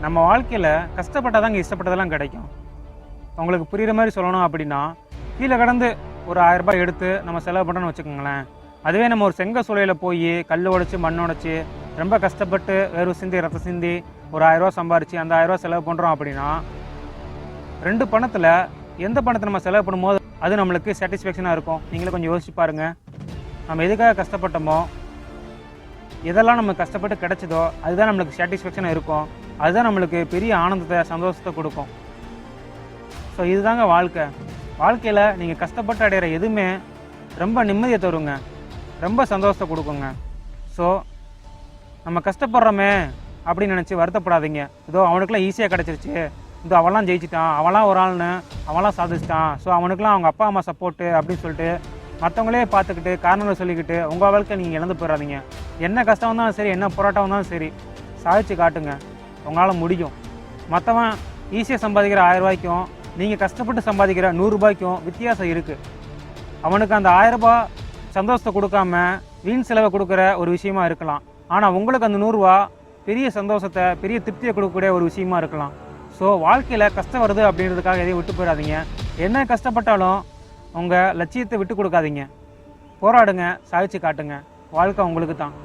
நம்ம வாழ்க்கையில் கஷ்டப்பட்டால் தாங்க இஷ்டப்பட்டதெல்லாம் கிடைக்கும். உங்களுக்கு புரிகிற மாதிரி சொல்லணும் அப்படின்னா, கீழே கடந்து ஒரு 1000 ரூபாய் எடுத்து நம்ம செலவு பண்ணுறோன்னு வச்சுக்கோங்களேன். அதுவே நம்ம ஒரு செங்க சூளையில் போய் கல் உடைச்சி மண் உடைச்சி ரொம்ப கஷ்டப்பட்டு வேர்வை சிந்தி ரத்தம் சிந்தி ஒரு 1000 ரூபா சம்பாரித்து அந்த 1000 ரூபா செலவு பண்ணுறோம் அப்படின்னா, 2 பணத்தில் எந்த பணத்தை நம்ம செலவு பண்ணும்போது அது நம்மளுக்கு சாட்டிஸ்ஃபேக்ஷனாக இருக்கும்? நீங்களே கொஞ்சம் யோசிச்சு பாருங்கள். நம்ம எதுக்காக கஷ்டப்பட்டோமோ, எதெல்லாம் நம்ம கஷ்டப்பட்டு கிடைச்சதோ அதுதான் நம்மளுக்கு சாட்டிஸ்ஃபேக்ஷனாக இருக்கும். அதுதான் நம்மளுக்கு பெரிய ஆனந்தத்தை சந்தோஷத்தை கொடுக்கும். ஸோ இதுதாங்க வாழ்க்கை. வாழ்க்கையில் நீங்கள் கஷ்டப்பட்டு அடைகிற எதுவுமே ரொம்ப நிம்மதியை தருங்க, ரொம்ப சந்தோஷத்தை கொடுக்குங்க. ஸோ நம்ம கஷ்டப்படுறோமே அப்படின்னு நினச்சி வருத்தப்படாதீங்க. இதோ அவனுக்குலாம் ஈஸியாக கிடச்சிருச்சு, இதோ அவன்லாம் ஜெயிச்சிட்டான், அவன்லாம் ஒரு ஆள்னு அவன்லாம் சாதிச்சிட்டான், ஸோ அவனுக்குலாம் அவங்க அப்பா அம்மா சப்போர்ட்டு அப்படின்னு சொல்லிட்டு மற்றவங்களே பார்த்துக்கிட்டு காரணங்களை சொல்லிக்கிட்டு உங்கள் வாழ்க்கை நீங்கள் இழந்து போயிடாதீங்க. என்ன கஷ்டம் வந்தாலும் சரி, என்ன போராட்டம் வந்தாலும் சரி, சாதிச்சு காட்டுங்க. உங்களால் முடியும். மற்றவன் ஈஸியாக சம்பாதிக்கிற 1000 ரூபாய்க்கும் நீங்கள் கஷ்டப்பட்டு சம்பாதிக்கிற 100 ரூபாய்க்கும் வித்தியாசம் இருக்குது. அவனுக்கு அந்த 1000 ரூபாய் சந்தோஷத்தை கொடுக்காம வீண் செலவை கொடுக்குற ஒரு விஷயமா இருக்கலாம். ஆனால் உங்களுக்கு அந்த 100 ரூபா பெரிய சந்தோஷத்தை பெரிய திருப்தியை கொடுக்கக்கூடிய ஒரு விஷயமா இருக்கலாம். ஸோ வாழ்க்கையில் கஷ்டம் வருது அப்படின்றதுக்காக எதையும் விட்டு போயிடாதீங்க. என்ன கஷ்டப்பட்டாலும் உங்கள் லட்சியத்தை விட்டு கொடுக்காதீங்க. போராடுங்க, சாதிச்சு காட்டுங்க. வாழ்க்கை உங்களுக்கு தான்.